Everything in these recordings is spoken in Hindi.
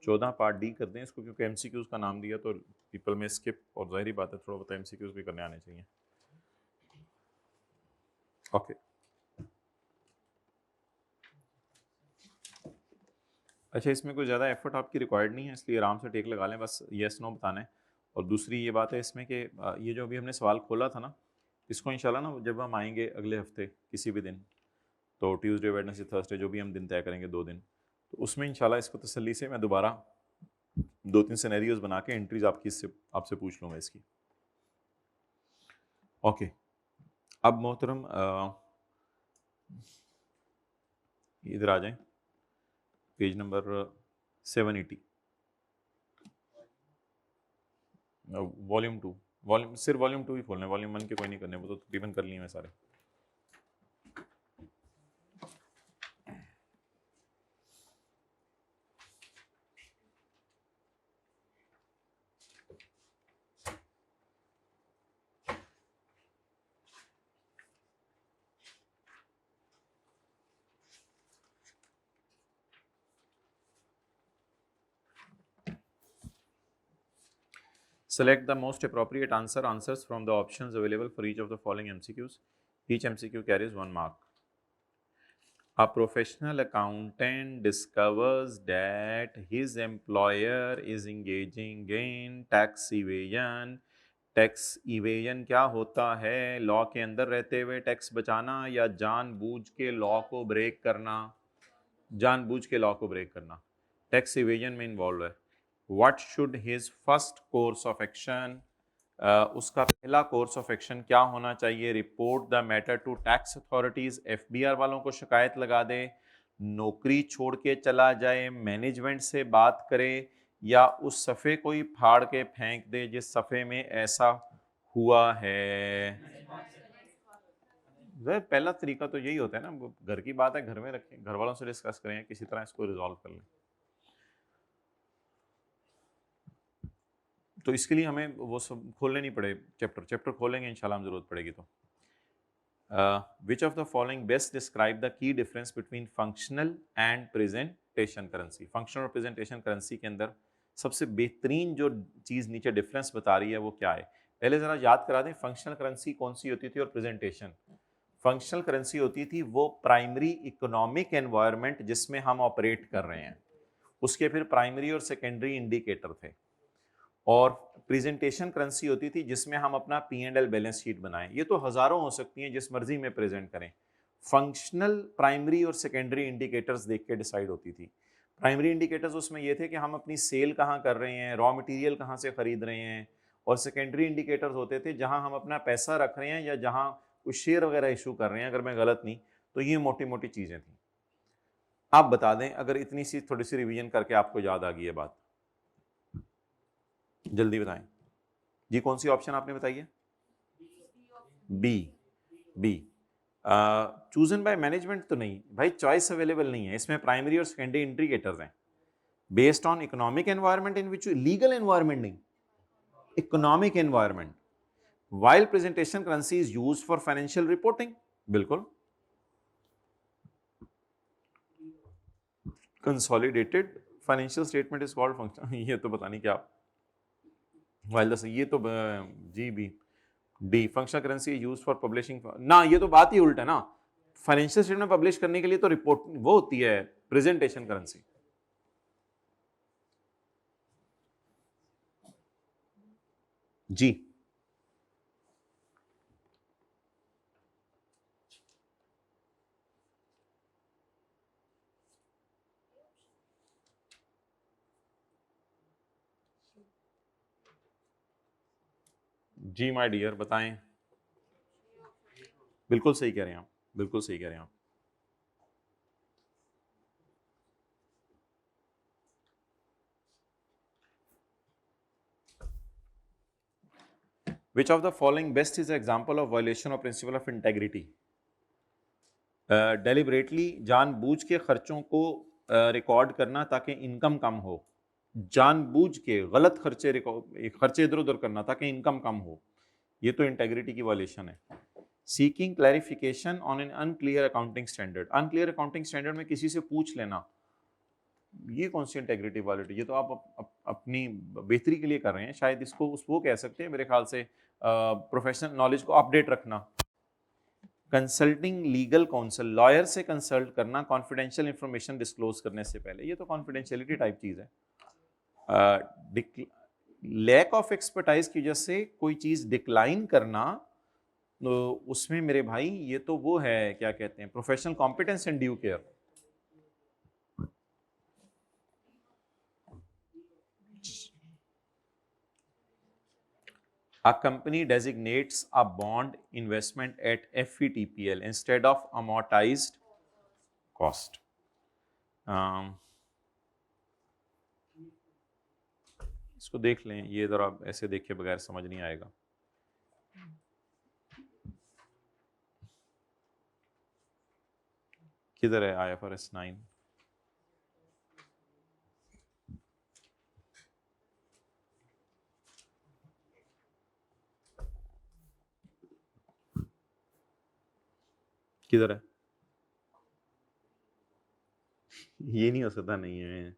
14 पार्ट डी कर दें इसको, क्योंकि एमसीक्यूज का नाम दिया तो पीपल में स्किप, और जाहिर बात है थोड़ा बहुत एमसीक्यूज भी करने आने चाहिए। ओके अच्छा, इसमें कोई ज़्यादा एफर्ट आपकी रिक्वायर्ड नहीं है, इसलिए आराम से टेक लगा लें, बस येस नो बताना है। और दूसरी ये बात है इसमें कि ये जो अभी हमने सवाल खोला था ना, इसको इंशाल्लाह ना जब हम आएंगे अगले हफ्ते किसी भी दिन, तो ट्यूसडे वेडनेसडे थर्सडे जो भी हम दिन तय करेंगे 2 दिन, तो उसमें इंशाल्लाह इसको तसल्ली से मैं दोबारा 2-3 सिनेरियोज बना के एंट्रीज आपकी इससे आपसे पूछ लूँगा इसकी। ओके अब मोहतरम इधर आ जाएं, पेज नंबर 780, वॉल्यूम 2, सिर्फ वॉल्यूम 2 ही खोलना है, वॉल्यूम 1 के कोई नहीं करने, वो तो तकरीबन कर लिए मैं सारे। Select the most appropriate answers from the options available for each of the following MCQs. Each MCQ carries 1 mark. A professional accountant discovers that his employer is engaging in tax evasion. Tax evasion क्या होता है? लॉ के अंदर रहते हुए टैक्स बचाना या जानबूझ के लॉ को ब्रेक करना? जानबूझ के लॉ को ब्रेक करना टैक्स इवेजन में इन्वॉल्व है। What should his first course of action? उसका पहला कोर्स ऑफ एक्शन क्या होना चाहिए? Report the matter to tax authorities, FBR वालों को शिकायत लगा दे, नौकरी छोड़ के चला जाए, मैनेजमेंट से बात करे, या उस सफ़े को ही फाड़ के फेंक दे जिस सफ़े में ऐसा हुआ है। पहला तरीका तो यही होता है ना, घर की बात है घर में रखें, घर वालों से डिस्कस करें, किसी तरह इसको रिजॉल्व कर लें। तो इसके लिए हमें वो सब खोलने नहीं पड़े, चैप्टर खोलेंगे इंशाल्लाह हम जरूरत पड़ेगी तो। Which of the following best describe the key difference between functional and presentation currency? Functional और प्रेजेंटेशन करेंसी के अंदर सबसे बेहतरीन जो चीज़ नीचे डिफरेंस बता रही है वो क्या है? पहले ज़रा याद करा दें, फंक्शनल करेंसी कौन सी होती थी और प्रेजेंटेशन? फंक्शनल करेंसी होती थी वो प्राइमरी इकोनॉमिक एनवायरनमेंट जिसमें हम ऑपरेट कर रहे हैं, उसके फिर प्राइमरी और सेकेंडरी इंडिकेटर थे। और प्रेजेंटेशन करेंसी होती थी जिसमें हम अपना P&L बैलेंस शीट बनाएं। ये तो हजारों हो सकती हैं, जिस मर्जी में प्रेजेंट करें। फंक्शनल प्राइमरी और सेकेंडरी इंडिकेटर्स देख के डिसाइड होती थी। प्राइमरी इंडिकेटर्स उसमें ये थे कि हम अपनी सेल कहाँ कर रहे हैं, रॉ मटेरियल कहाँ से खरीद रहे हैं। और सेकेंडरी इंडिकेटर्स होते थे जहां हम अपना पैसा रख रहे हैं या जहां कुछ शेयर वगैरह इशू कर रहे हैं, अगर मैं गलत नहीं तो ये मोटी मोटी चीजें थी। आप बता दें अगर इतनी सी थोड़ी सी रिवीजन करके आपको याद आ गई है बात, जल्दी बताएं जी। कौन सी ऑप्शन आपने बताई है? B. B chosen by management तो नहीं भाई, चॉइस अवेलेबल नहीं है इसमें। प्राइमरी और सेकेंडरी इंडिकेटर्स हैं based on economic environment in which, legal environment नहीं, economic environment. While presentation currency is used for financial reporting, बिल्कुल। Consolidated financial statement is called function, ये तो पता नहीं क्या वाइल ये तो जी B. D functional currency use for publishing ना, ये तो बात ही उल्टा है ना। फाइनेंशियल स्टेटमेंट पब्लिश करने के लिए तो रिपोर्ट वो होती है प्रेजेंटेशन करेंसी। जी जी माय डियर बताएं। बिल्कुल सही कह रहे हैं आप, बिल्कुल सही कह रहे हैं आप। Which of the following best is an example of violation of principle of integrity? Deliberately जानबूझ के खर्चों को रिकॉर्ड करना ताकि इनकम कम हो, जानबूझ के गलत खर्चे इधर उधर करना ताकि इनकम कम हो, ये तो इंटेग्रिटी की वायलेशन है। Seeking clarification on an unclear accounting standard, unclear accounting standard में किसी से पूछ लेना ये कौन सी इंटेग्रिटी क्वालिटी, ये तो आप अपनी बेहतरी के लिए कर रहे हैं, शायद इसको वो कह सकते हैं मेरे ख्याल से प्रोफेशनल नॉलेज को अपडेट रखना। कंसल्टिंग लीगल काउंसिल, लॉयर से कंसल्ट करना कॉन्फिडेंशियल इंफॉर्मेशन डिस्क्लोज करने से पहले, ये तो कॉन्फिडेंशियलिटी टाइप चीज है। लैक ऑफ एक्सपर्टाइज की वजह से कोई चीज डिक्लाइन करना, तो उसमें मेरे भाई ये तो वो है, क्या कहते हैं, professional competence and due care. A company designates a bond investment at FVTPL instead of amortized cost. इसको देख लें, ये जरा ऐसे देखे बगैर समझ नहीं आएगा। किधर है IFRS 9? किधर है? ये नहीं हो सकता, नहीं है।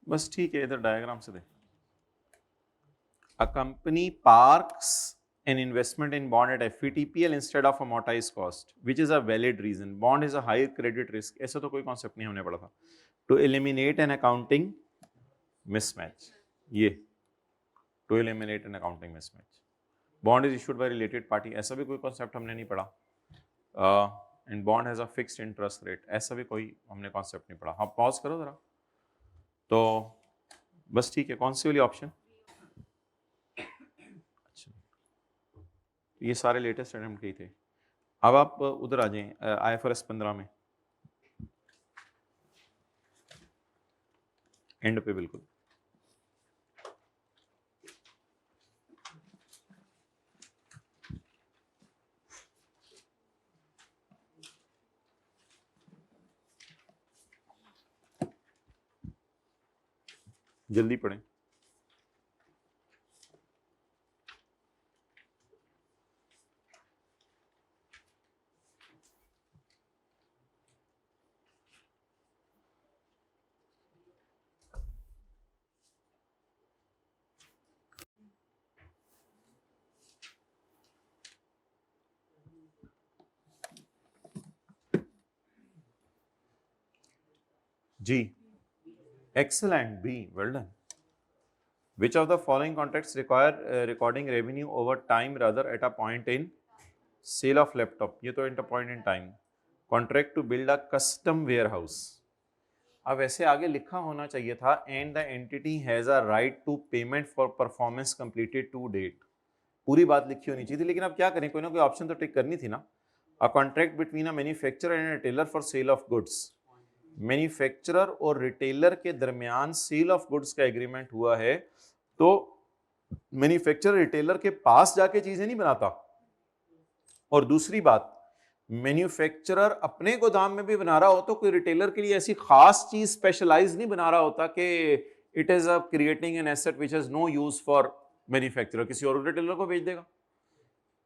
बस ठीक है, इधर डायग्राम से देख। A company parks an investment in bond at FVTPL instead of amortized cost, which is a valid reason. Bond is a high credit risk. ऐसा तो कोई कॉन्सेप्ट नहीं हमने पढ़ा था। To eliminate an accounting mismatch. ये to eliminate an accounting mismatch. Bond is issued by related party. ऐसा भी कोई कॉन्सेप्ट हमने नहीं पढ़ा। And bond has a fixed interest rate. ऐसा भी कोई हमने कॉन्सेप्ट नहीं पढ़ा। हाँ, पॉज करो जरा। तो बस ठीक है, कौन सी वाली ऑप्शन? अच्छा, ये सारे लेटेस्ट अटेम्प्ट के थे। अब आप उधर आ जाएं IFRS 15 में, एंड पे बिल्कुल। जल्दी पढ़ें। जी, excellent, B, well done. Which of the following contracts require recording revenue over time rather at a point in sale of laptop? ये तो at a point in time. Contract to build a custom warehouse. अब ऐसे आगे लिखा होना चाहिए था and the entity has a right to payment for performance completed to date. पूरी बात लिखी होनी चाहिए थी, लेकिन अब क्या करें, कोई ना कोई ऑप्शन तो टिक करनी थी ना। A contract between a manufacturer and a retailer for sale of goods. Manufacturer और रिटेलर के दरमियान सेल ऑफ गुड्स का एग्रीमेंट हुआ है, तो मैन्युफैक्चरर रिटेलर के पास जाके चीजें नहीं बनाता। और दूसरी बात, मैन्युफैक्चरर अपने गोदाम में भी बना रहा हो तो कोई रिटेलर के लिए ऐसी खास चीज स्पेशलाइज नहीं बना रहा होता कि it is a creating an asset which has no use for manufacturer, किसी और रिटेलर को भेज देगा।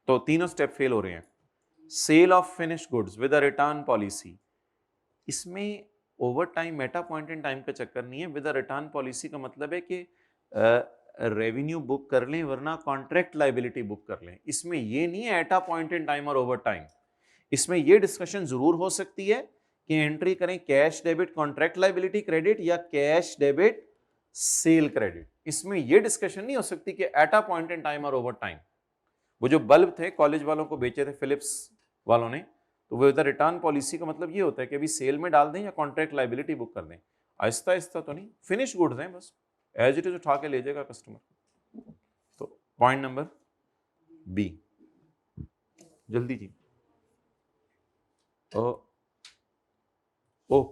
तो तीनों स्टेप फेल हो रहे हैं। Sale of finished goods with a return policy, इसमें ओवर टाइम मेटा पॉइंट इन टाइम का चक्कर नहीं है। विद अ रिटर्न पॉलिसी का मतलब है कि रेवेन्यू बुक कर लें वरना कॉन्ट्रैक्ट लाइबिलिटी बुक कर लें। इसमें ये नहीं है at a point in time और ओवर टाइम। इसमें ये डिस्कशन जरूर हो सकती है कि एंट्री करें cash debit contract liability credit या कैश डेबिट सेल क्रेडिट। इसमें ये डिस्कशन नहीं हो सकती कि at a point in time और ओवर टाइम। वो जो बल्ब थे कॉलेज वालों को बेचे थे फिलिप्स वालों ने, तो वो इधर रिटर्न पॉलिसी का मतलब ये होता है कि अभी सेल में डाल दें या कॉन्ट्रैक्ट लाइबिलिटी बुक कर दें। आहिस्ता आहिस्ता तो नहीं, फिनिश गुड्स हैं बस, एज इट इज उठा के ले जाएगा कस्टमर। तो पॉइंट नंबर बी, जल्दी जी। ओ ओ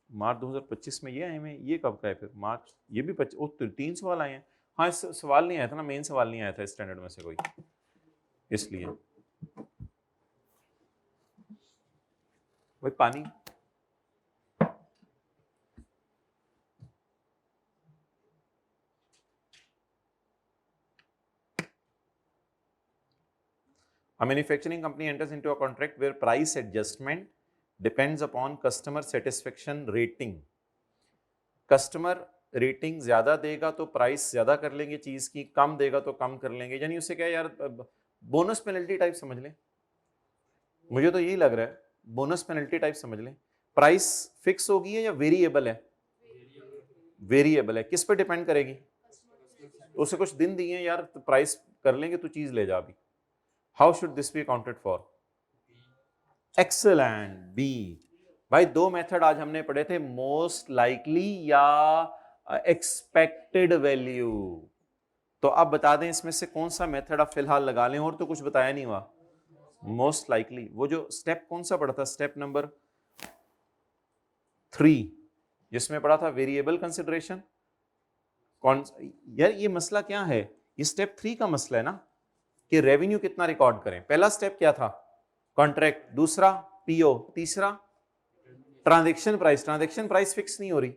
मार्च 2025 में ये आए हैं, ये कब का है फिर? मार्च, ये भी 25, ओ 3 सवाल आए हैं। हाँ, इस सवाल नहीं आया था ना, मेन सवाल नहीं आया था स्टैंडर्ड में से कोई, इसलिए। भाई पानी, A manufacturing company enters into a contract where price adjustment depends upon customer satisfaction rating. Customer rating ज्यादा देगा तो प्राइस ज्यादा कर लेंगे चीज की, कम देगा तो कम कर लेंगे, यानी उससे क्या यार, बोनस पेनल्टी टाइप समझ लें, मुझे तो यही लग रहा है, बोनस पेनल्टी टाइप समझ लें। प्राइस फिक्स होगी है या वेरिएबल है? वेरिएबल है, किस पे डिपेंड करेगी? तो उसे कुछ दिन दिए यार, तो प्राइस कर लेंगे, तो चीज ले जा अभी। How should this be accounted for? Excellent, B. भाई दो मेथड आज हमने पढ़े थे, मोस्ट लाइकली या एक्सपेक्टेड वैल्यू। तो अब बता दें इसमें से कौन सा मेथड आप फिलहाल लगा लें, और तो कुछ बताया नहीं हुआ। मोस्ट लाइकली, वो जो स्टेप कौन सा पढ़ा था, स्टेप नंबर 3, जिसमें पढ़ा था वेरिएबल कंसिडरेशन। कौन यार, ये मसला क्या है, ये स्टेप 3 का मसला है ना, कि रेवेन्यू कितना रिकॉर्ड करें। पहला स्टेप क्या था? कॉन्ट्रैक्ट, दूसरा पीओ, तीसरा transaction price. Transaction price fix नहीं हो रही,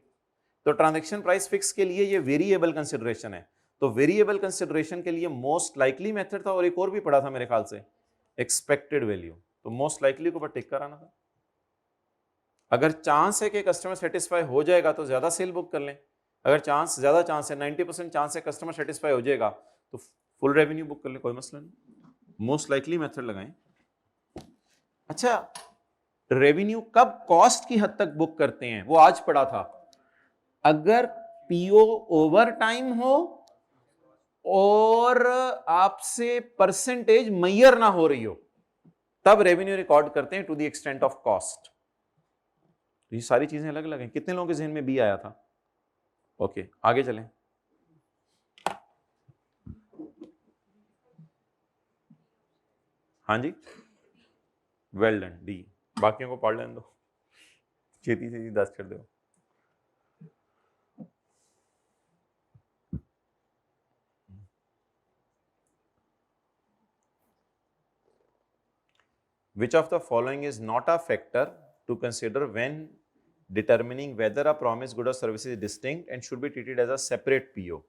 तो ट्रांजैक्शन प्राइस फिक्स के लिए ये वेरिएबल कंसिडरेशन है। तो वेरिएबल कंसिडरेशन के लिए मोस्ट लाइकली मेथड था, और एक और भी पढ़ा था मेरे ख्याल से, एक्सपेक्टेड वैल्यू। तो मोस्ट लाइकली को टिक कराना था। अगर चांस है कि कस्टमर सेटिस्फाई हो जाएगा तो ज्यादा सेल बुक कर लें, अगर चांस ज्यादा चांस है, 90% चांस है कस्टमर सेटिस्फाई हो जाएगा, तो फुल रेवेन्यू बुक कर ले, कोई मसला नहीं। मोस्ट लाइकली मेथड लगाएं। अच्छा, रेवेन्यू कब कॉस्ट की हद तक बुक करते हैं, वो आज पढ़ा था। अगर पीओ ओवर टाइम हो और आपसे परसेंटेज मैयर ना हो रही हो, तब रेवेन्यू रिकॉर्ड करते हैं to the extent of cost. ये सारी चीजें अलग अलग हैं। कितने लोगों के जहन में बी आया था? ओके, आगे चलें। हाँ जी, वेल डन, डी। बाकियों को पढ़ लेने दो, छेती से 10 कर दो। Which of the following is not a factor to consider when determining whether a promised good or service is distinct and should be treated as a separate PO?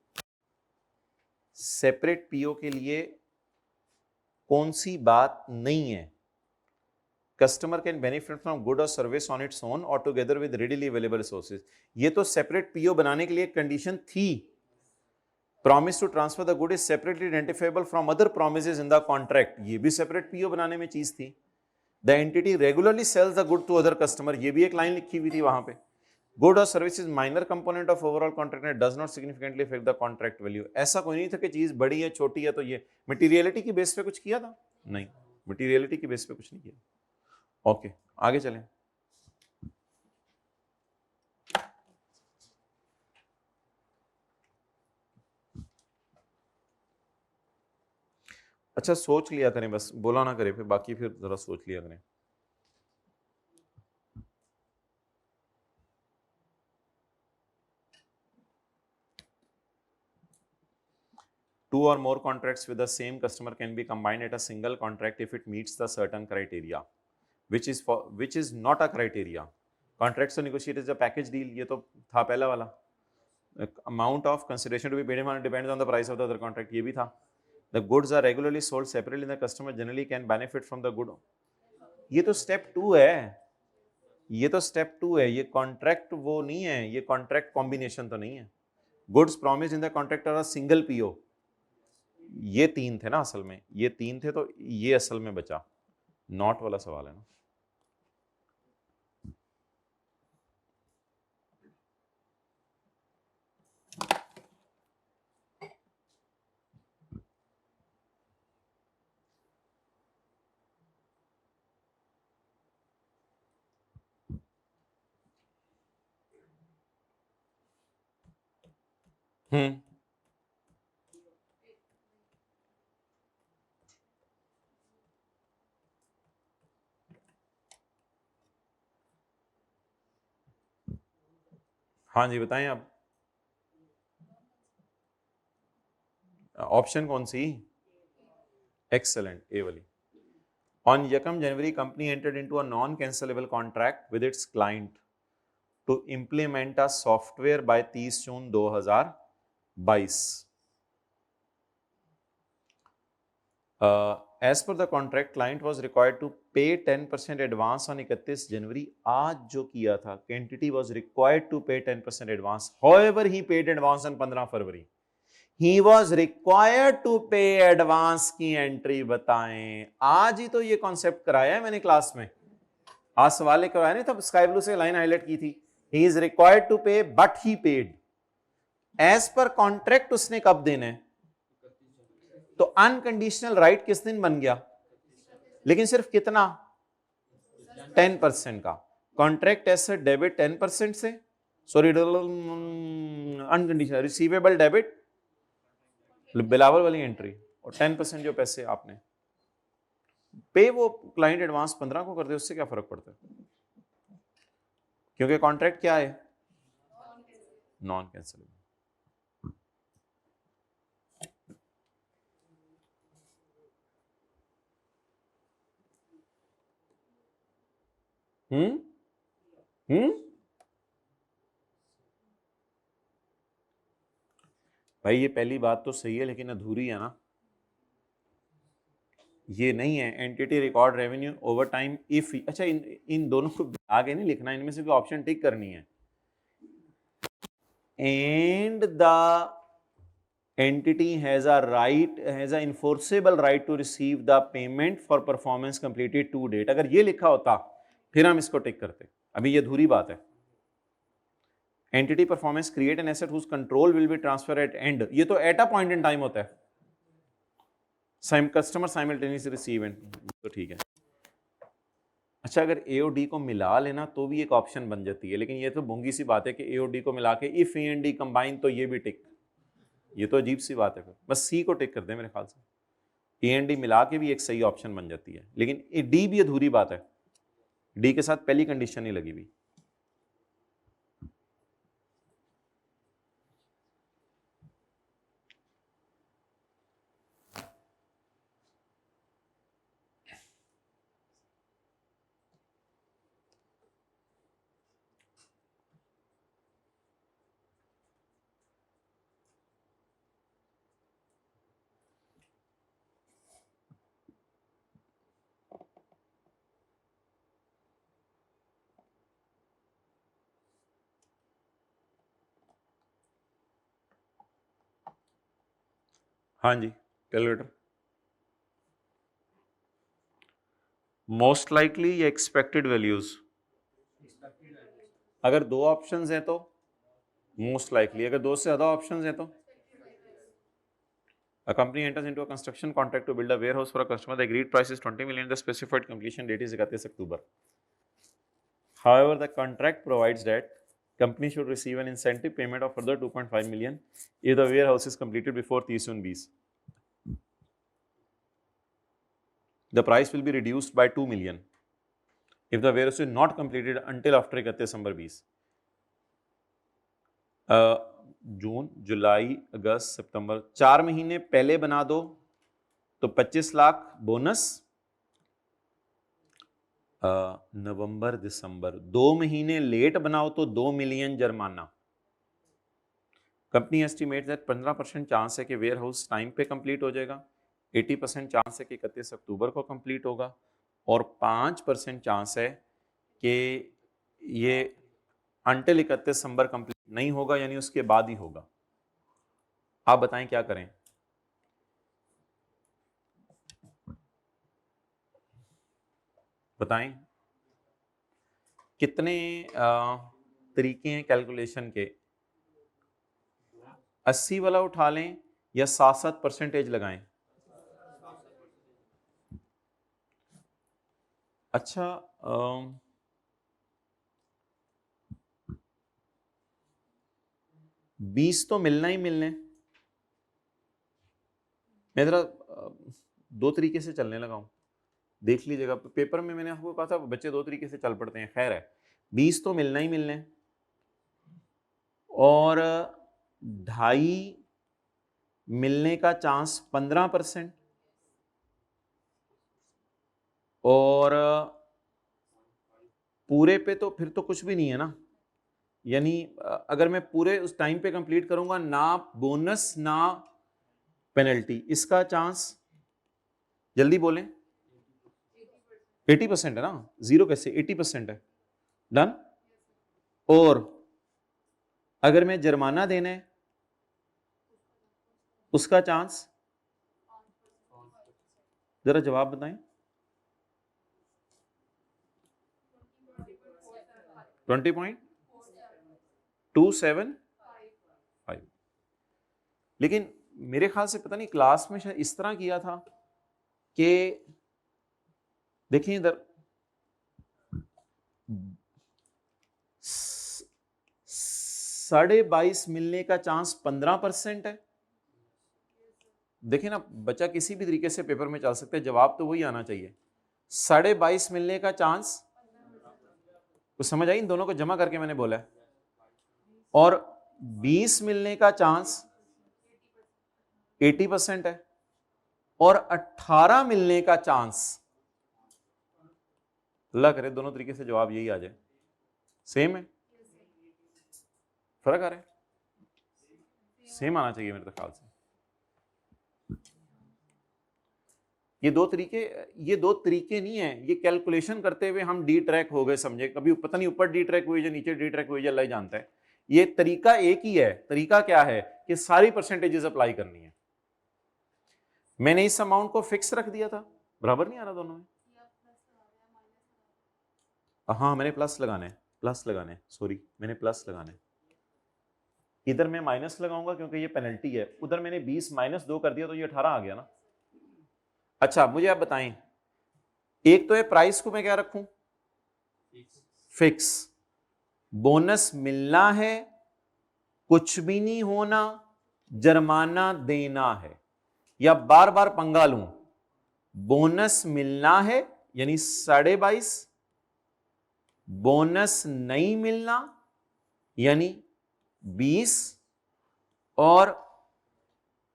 Separate PO के लिए कौन सी बात नहीं है? Customer can benefit from good और सर्विस ऑन इट्स ओन और together with readily available resources. ये तो सेपरेट पीओ बनाने के लिए कंडीशन थी। Promise to transfer the good is separately identifiable from other promises in the contract, ये भी सेपरेट पीओ बनाने में चीज थी। The entity regularly sells the good to other customer, ये भी एक लाइन लिखी हुई थी वहां पे। गुड और service is minor component of overall contract and does not significantly affect the contract value. ऐसा कोई नहीं था कि चीज बड़ी है छोटी है, तो ये मटेरियलिटी की बेस पे कुछ किया था? नहीं, मटेरियलिटी की बेस पे कुछ नहीं किया। ओके, आगे चलें। अच्छा, सोच लिया करें, बस बोला ना करें, फिर बाकी फिर जरा सोच लिया करें। Two or more contracts with the same customer can be combined at a single contract if it meets the certain criteria, which is not a criteria. Contracts to negotiate is a package deal, ये तो था पहला वाला। Amount of consideration to be paid depends on the price of the other contract, ये भी था। The goods are regularly sold separately, the customer generally can benefit from the good। ये तो स्टेप 2 है, ये तो स्टेप 2 है, ये कॉन्ट्रैक्ट वो नहीं है, ये कॉन्ट्रैक्ट कॉम्बिनेशन तो नहीं है। Goods promise in the contract are single PO, ये 3 थे ना असल में, ये 3 थे, तो ये असल में बचा। नॉट वाला सवाल है ना। हम्म, हाँ जी बताएं आप, ऑप्शन कौन सी? एक्सेलेंट, ए वाली। On Yakam January, company entered into a non-cancelable contract with its client to implement a software by 30 June 2022. As per the contract, client was required to pay 10% advance on 31 January. आज जो किया था, entity was required to pay 10% advance. However, he paid advance on 15 February. He was required to pay advance की एंट्री बताएं। आज ही तो ये कॉन्सेप्ट कराया है मैंने क्लास में, आज सवाल करवाया नहीं तब स्काई ब्लू से लाइन हाईलाइट की थी। He is required to pay but he paid. As per contract उसने कब देना है? तो अनकंडीशनल राइट किस दिन बन गया, लेकिन सिर्फ कितना? 10% का। कॉन्ट्रैक्ट एसेट डेबिट 10% से, sorry unconditional receivable debit Bilawal वाली एंट्री, और 10% जो पैसे आपने पे वो क्लाइंट एडवांस 15 को कर दे, उससे क्या फर्क पड़ता है? क्योंकि कॉन्ट्रैक्ट क्या है? Non cancellable. भाई ये पहली बात तो सही है लेकिन अधूरी है ना, ये नहीं है entity record revenue over time if. अच्छा इन दोनों को आगे नहीं लिखना, इनमें से कोई ऑप्शन टिक करनी है। And the entity has a enforceable right to receive the payment for performance completed to date। अगर ये लिखा होता फिर हम इसको टिक करते, अभी ये अधूरी बात है। entity performance create an asset whose control will be transferred at end, ये तो at a point in time होता है। कस्टमर साइमल्टेनियसली रिसीव एंड, तो ठीक है। अच्छा अगर ए और डी को मिला लेना तो भी एक ऑप्शन बन जाती है, लेकिन ये तो भोंगी सी बात है कि ए और डी को मिला के if A and D combine तो ये भी टिक, ये तो अजीब सी बात है। फिर बस सी को टिक कर दे मेरे ख्याल से, ए एंड डी मिला के भी एक सही ऑप्शन बन जाती है, लेकिन डी भी अधूरी बात है, डी के साथ पहली कंडीशन ही लगी हुई। हाँ जी कैलकुलेटर, मोस्ट लाइकली या एक्सपेक्टेड वैल्यूज? अगर दो ऑप्शंस हैं तो मोस्ट लाइकली, अगर दो से ज्यादा ऑप्शंस हैं तो a company enters into a construction contract to build a warehouse for a customer. The agreed price is 20 million. The specified completion date is 31 October. However, the contract provides that company should receive an incentive payment of further 2.5 million if the warehouse is completed before 30 June 20. The price will be reduced by 2 million if the warehouse is not completed until after 31 December 20. जून, जुलाई, अगस्त, सितंबर, 4 महीने पहले बना दो तो 25 लाख बोनस, नवंबर दिसंबर 2 महीने लेट बनाओ तो 2 मिलियन जुर्माना। कंपनी एस्टिमेट दैट 15% चांस है कि वेयर हाउस टाइम पे कंप्लीट हो जाएगा, 80% चांस है कि 31 अक्टूबर को कंप्लीट होगा, और 5% चांस है कि ये अंटिल 31 दिसंबर कंप्लीट नहीं होगा, यानी उसके बाद ही होगा। आप बताएं क्या करें? बताएं कितने तरीके हैं कैलकुलेशन के? 80 वाला उठा लें या 7-7 परसेंटेज लगाएं? अच्छा 20 तो मिलना ही मिलने। मैं जरा दो तरीके से चलने लगा हूं, देख लीजिएगा पेपर में मैंने आपको कहा था बच्चे दो तरीके से चल पड़ते हैं, खैर है 20 तो मिलना ही मिलने। और 2.5 मिलने का चांस 15%, और पूरे पे तो फिर तो कुछ भी नहीं है ना, यानी अगर मैं पूरे उस टाइम पे कंप्लीट करूंगा, ना बोनस ना पेनल्टी, इसका चांस जल्दी बोलें 80% है ना, जीरो कैसे, 80% है, डन। और अगर मैं जुर्माना देना है उसका चांस, जरा जवाब बताएं। 20.275। लेकिन मेरे ख्याल से पता नहीं क्लास में शायद इस तरह किया था कि देखिए इधर 22.5 मिलने का चांस 15% है। देखिए ना, बच्चा किसी भी तरीके से पेपर में चल सकते हैं, जवाब तो वही आना चाहिए। 22.5 मिलने का चांस, कुछ समझ आई, इन दोनों को जमा करके मैंने बोला है। और 20 मिलने का चांस 80% है, और 18 मिलने का चांस, अल्लाह करे दोनों तरीके से जवाब यही आ जाए। सेम है, फर्क आ रहा है, सेम आना चाहिए मेरे ख्याल से। ये दो तरीके नहीं है, ये कैलकुलेशन करते हुए हम डी ट्रैक हो गए समझे, कभी पता नहीं ऊपर डी ट्रैक हुई या नीचे डी ट्रैक हुई, अल्लाह ही जानता है। ये तरीका एक ही है। तरीका क्या है कि सारी परसेंटेजेस अप्लाई करनी है। मैंने इस अमाउंट को फिक्स रख दिया था, बराबर नहीं आ रहा दोनों में। हाँ मैंने प्लस लगाने, सॉरी मैंने प्लस लगाने। इधर मैं माइनस लगाऊंगा क्योंकि ये पेनल्टी है, उधर मैंने 20 - 2 कर दिया तो ये 18 आ गया ना। अच्छा मुझे आप बताएं, एक तो है प्राइस को मैं क्या रखूं, फिक्स। बोनस मिलना है, कुछ भी नहीं होना, जुर्माना देना है, या बार बार पंगा लूं, बोनस मिलना है यानी 22.5, बोनस नहीं मिलना यानी 20, और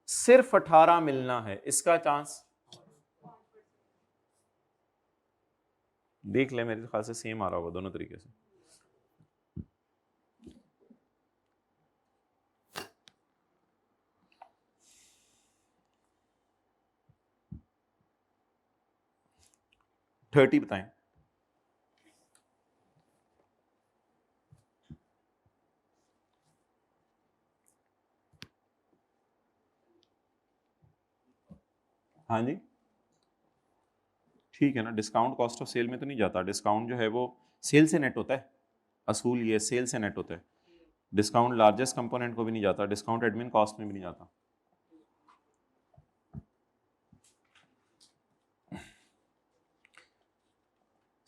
सिर्फ 18 मिलना है, इसका चांस देख ले, मेरे ख्याल से सेम आ रहा होगा दोनों तरीके से। थर्टी बताएं। हाँ जी ठीक है ना, डिस्काउंट कॉस्ट ऑफ सेल में तो नहीं जाता, डिस्काउंट जो है वो सेल से नेट होता है, असूल ये सेल से नेट होता है। डिस्काउंट लार्जेस्ट कंपोनेंट को भी नहीं जाता, डिस्काउंट एडमिन कॉस्ट में भी नहीं जाता।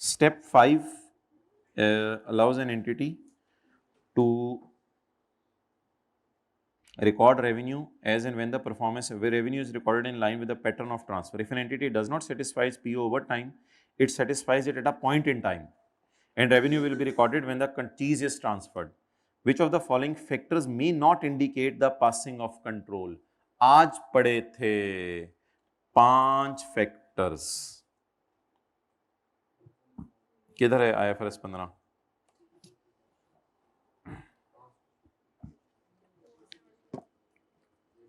Step 5 allows an entity to record revenue as and when the performance where revenue is recorded in line with the pattern of transfer. If an entity does not satisfy its PO over time, it satisfies it at a point in time, and revenue will be recorded when the cheese is transferred. Which of the following factors may not indicate the passing of control? आज पढ़े थे 5 फैक्टर्स, किधर है IFRS 15?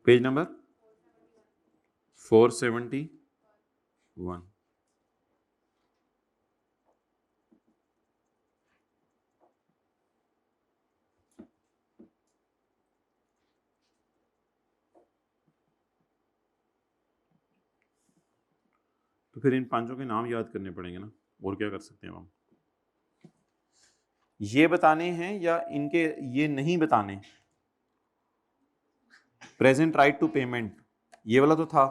Page number 471। तो फिर इन 5 के नाम याद करने पड़ेंगे ना, और क्या कर सकते हैं हम? ये बताने हैं या इनके ये नहीं बताने? प्रेजेंट राइट टू पेमेंट, ये वाला तो था।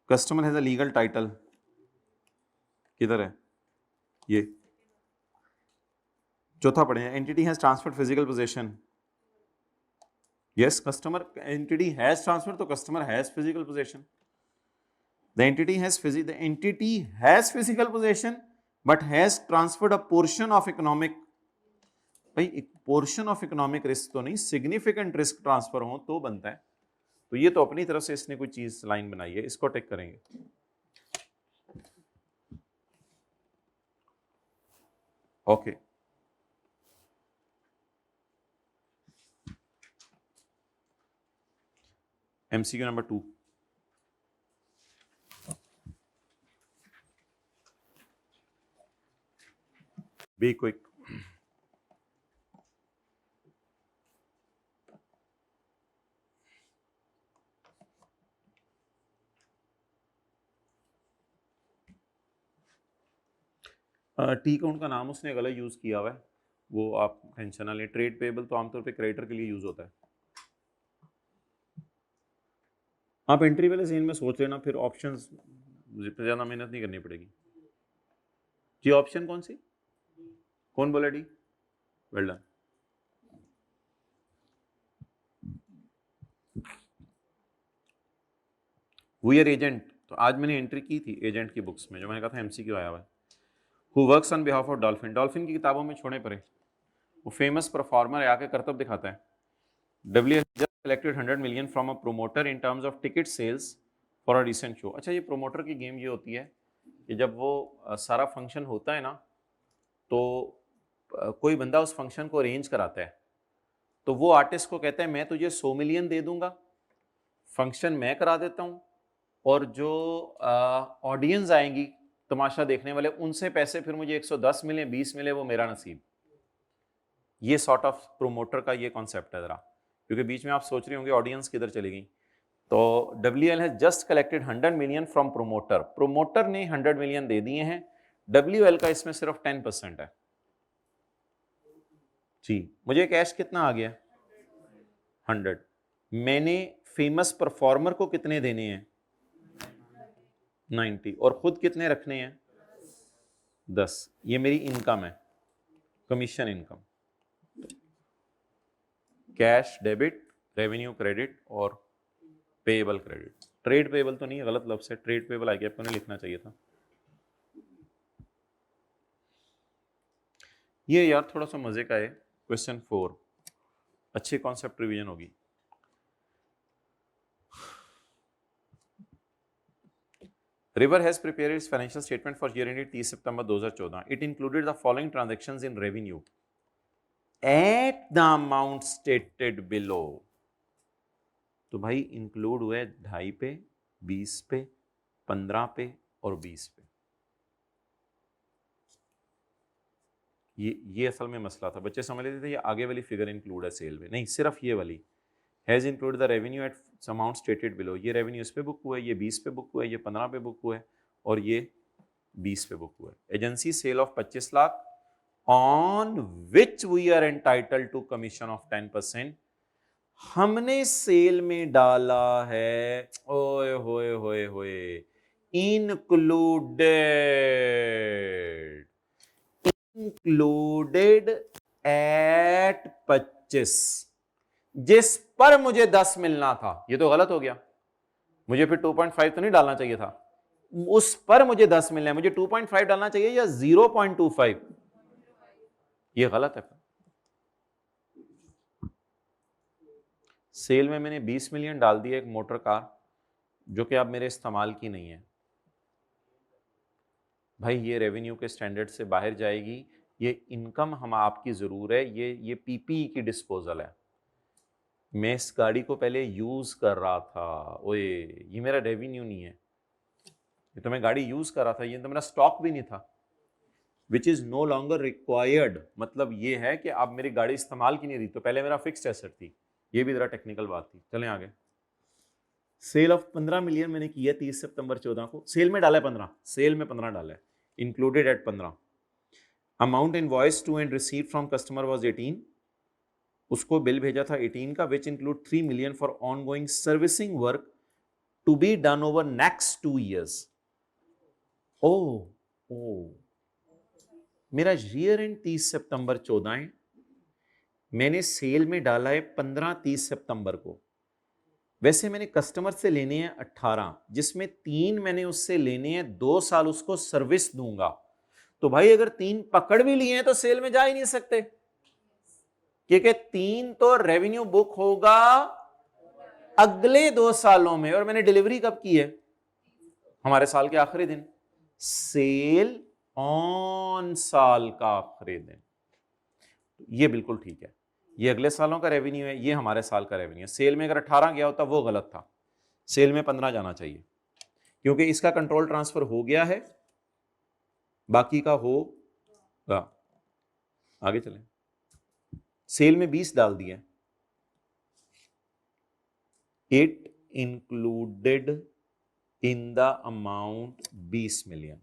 Customer has a legal title, किधर है ये? चौथा पढ़े हैं, entity has transferred physical position. Yes, customer entity has transferred तो customer has physical position. The entity has physical possession but has transferred a portion of economic भाई एक पोर्शन ऑफ इकोनॉमिक रिस्क तो नहीं, सिग्निफिकेंट रिस्क ट्रांसफर हो तो बनता है। तो ये तो अपनी तरफ से इसने कोई चीज लाइन बनाई है, इसको टिक करेंगे। Okay, MCQ number 2, be quick. T count का नाम उसने गलत यूज किया हुआ है, वो आप टेंशन ना लें। ट्रेड पेबल तो आमतौर पे क्रेडिटर के लिए यूज होता है। आप एंट्री वाले सीन में सोच लेना, फिर ऑप्शंस पे ज़्यादा मेहनत नहीं करनी पड़ेगी। जी ऑप्शन कौन सी, कौन बोला D? Well done. We are agent, तो आज मैंने एंट्री की थी एजेंट की बुक्स में, जो मैंने कहा था एमसीक्यू आया हुआ है। Who works on behalf of dolphin, dolphin की किताबों में छोड़े पड़े, वो फेमस परफॉर्मर आके करतब दिखाता है। WL just collected 100 million from a promoter in terms of ticket sales for a recent show। अच्छा, ये प्रोमोटर की गेम ये होती है कि जब वो सारा फंक्शन होता है ना, तो कोई बंदा उस फंक्शन को अरेंज कराता है, तो वो आर्टिस्ट को कहता है मैं तुझे 100 मिलियन दे दूंगा, फंक्शन मैं करा देता हूँ, और जो ऑडियंस आएंगी तमाशा देखने वाले, उनसे पैसे फिर मुझे 110 मिले, 20 मिले, वो मेरा नसीब। ये सॉर्ट ऑफ प्रोमोटर का ये कॉन्सेप्ट है जरा, क्योंकि बीच में आप सोच रहे होंगे ऑडियंस किधर चली गई। तो WL has just collected 100 million from promoter, promoter ने 100 मिलियन दे दिए हैं, WL का इसमें सिर्फ 10% है। जी, मुझे कैश कितना आ गया? 100। मैंने फेमस परफॉर्मर को कितने देने हैं? 90, और खुद कितने रखने हैं? 10। ये मेरी इनकम है, commission income. Cash debit, revenue credit और पेएबल क्रेडिट। ट्रेड पेएबल तो नहीं, गलत लफ्ज़ है, ट्रेड पेएबल आ गया, आपको नहीं लिखना चाहिए था ये यार। थोड़ा सा मजे का है। क्वेश्चन 4, अच्छी कॉन्सेप्ट रिवीजन होगी। River has prepared its financial statement for year ended 30 September 2014. It included the following transactions in revenue at the amount stated below। तो भाई इंक्लूड हुए 2.5 पे, 20 पे, 15 पे और 20 पे। ये असल में मसला था, बच्चे समझ लेते थे ये आगे वाली फिगर इंक्लूड है सेल में, नहीं, सिर्फ ये वाली। Has include the revenue at amount stated below. ये रेवेन्यू इस पे बुक हुआ है, ये 20 पे बुक हुआ है, ये 15 पे बुक हुआ है और ये 20 पे बुक हुआ है। Agency sale of 25 lakh on which we are entitled to commission of 10%। हमने सेल में डाला है, ओए होए होए होए, इंक्लूडेड एट 25, जिस पर मुझे 10 मिलना था। ये तो गलत हो गया, मुझे फिर 2.5 तो नहीं डालना चाहिए था, उस पर मुझे 10 मिलना है, मुझे 2.5 डालना चाहिए या 0.25। ये गलत है। सेल में मैंने 20 मिलियन डाल दिया एक मोटर कार, जो कि अब मेरे इस्तेमाल की नहीं है। भाई ये रेवेन्यू के स्टैंडर्ड से बाहर जाएगी, ये इनकम हम आपकी जरूर है, ये पीपीई की डिस्पोजल है। मैं इस गाड़ी को पहले यूज कर रहा था, ओए ये मेरा रेवेन्यू नहीं है, ये तो मैं गाड़ी यूज कर रहा था, ये तो मेरा स्टॉक भी नहीं था, which is no longer required. मतलब ये है कि अब मेरी गाड़ी इस्तेमाल की नहीं रही, तो पहले मेरा फिक्स्ड एसेट थी। ये भी जरा टेक्निकल बात थी। चलें आगे। सेल ऑफ 15 मिलियन मैंने किया 30 सितंबर 14 को, सेल में डाला है 15, सेल में 15 डाला है, included at 15। Amount invoice to and receive from customer was 18, उसको बिल भेजा था 18 का, which include 3 million for ongoing servicing work to be done over next 2 years। ओ मेरा ईयर एंड 30 सितंबर 14 है, मैंने सेल में डाला है 15-30 सितंबर को। वैसे मैंने कस्टमर से लेने हैं 18, जिसमें 3 मैंने उससे लेने हैं, 2 साल उसको सर्विस दूंगा। तो भाई अगर 3 पकड़ भी लिए हैं तो सेल में जा ही नहीं सकते। क्योंकि 3 तो रेवेन्यू बुक होगा अगले 2 सालों में, और मैंने डिलीवरी कब की है? हमारे साल के आखिरी दिन। सेल ऑन साल का आखिरी दिन, ये बिल्कुल ठीक है। ये अगले सालों का रेवेन्यू है, ये हमारे साल का रेवेन्यू है। सेल में अगर 18 गया होता वो गलत था, सेल में 15 जाना चाहिए, क्योंकि इसका कंट्रोल ट्रांसफर हो गया है, बाकी का होगा। आगे चलें। सेल में 20 डाल दिया, it included in the amount 20 million.